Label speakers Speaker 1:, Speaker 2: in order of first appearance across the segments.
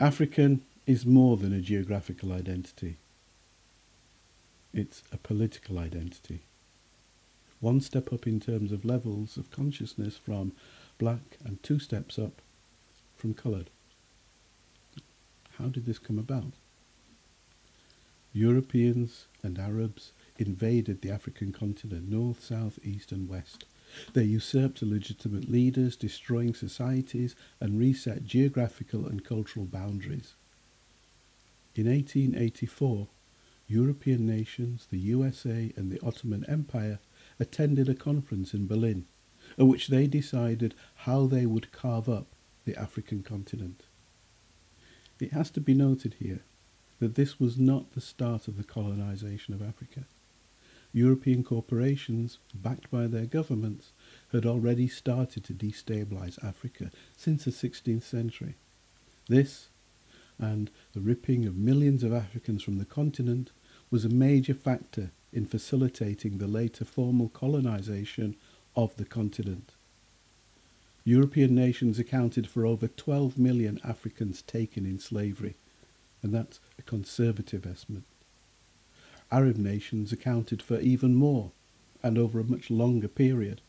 Speaker 1: African is more than a geographical identity. It's a political identity. One step up in terms of levels of consciousness from black and two steps up from coloured. How did this come about? Europeans and Arabs invaded the African continent, north, south, east and west. They usurped legitimate leaders, destroying societies and reset geographical and cultural boundaries. In 1884, European nations, the USA and the Ottoman Empire attended a conference in Berlin, at which they decided how they would carve up the African continent. It has to be noted here that this was not the start of the colonization of Africa. European corporations, backed by their governments, had already started to destabilize Africa since the 16th century. This, and the ripping of millions of Africans from the continent, was a major factor in facilitating the later formal colonization of the continent. European nations accounted for over 12 million Africans taken in slavery, and that's a conservative estimate. Arab nations accounted for even more, and over a much longer period.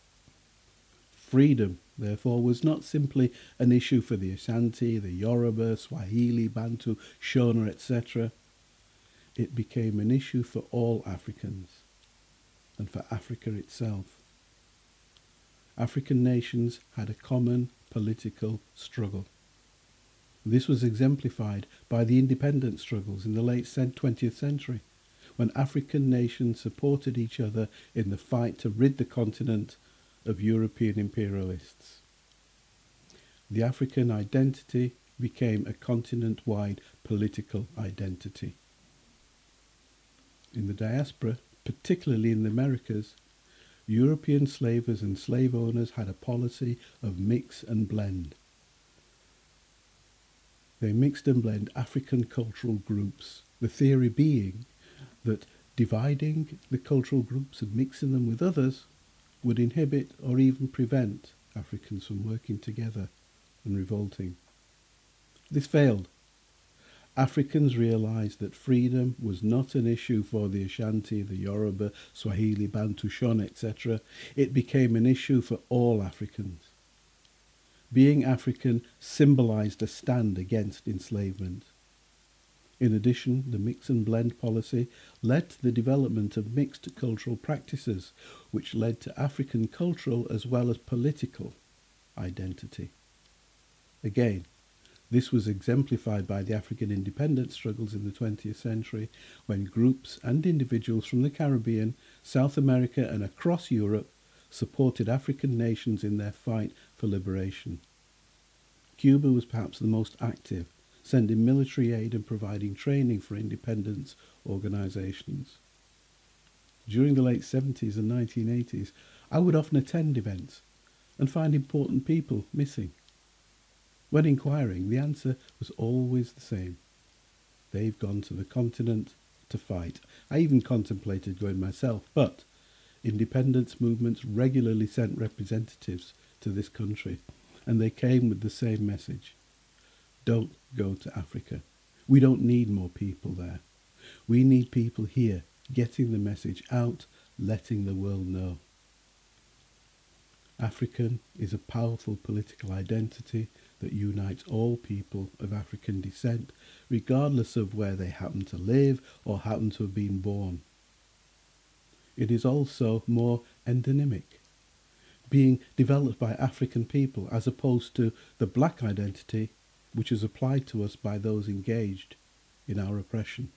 Speaker 1: Freedom, therefore, was not simply an issue for the Ashanti, the Yoruba, Swahili, Bantu, Shona, etc. It became an issue for all Africans, and for Africa itself. African nations had a common political struggle. This was exemplified by the independence struggles in the late 20th century, when African nations supported each other in the fight to rid the continent of European imperialists. The African identity became a continent-wide political identity. In the diaspora, particularly in the Americas, European slavers and slave owners had a policy of mix and blend. They mixed and blend African cultural groups, the theory being that dividing the cultural groups and mixing them with others would inhibit or even prevent Africans from working together and revolting. This failed. Africans realized that freedom was not an issue for the Ashanti, the Yoruba, Swahili, Bantu, Shona, etc. It became an issue for all Africans. Being African symbolized a stand against enslavement. In addition, the mix and blend policy led to the development of mixed cultural practices, which led to African cultural as well as political identity. Again, this was exemplified by the African independence struggles in the 20th century, when groups and individuals from the Caribbean, South America and across Europe supported African nations in their fight for liberation. Cuba was perhaps the most active, sending military aid and providing training for independence organizations. During the late 70s and 1980s, I would often attend events and find important people missing. When inquiring, the answer was always the same. They've gone to the continent to fight. I even contemplated going myself, but independence movements regularly sent representatives to this country, and they came with the same message. Don't go to Africa. We don't need more people there. We need people here, getting the message out, letting the world know. African is a powerful political identity that unites all people of African descent, regardless of where they happen to live or happen to have been born. It is also more endonymic, being developed by African people as opposed to the black identity which is applied to us by those engaged in our oppression.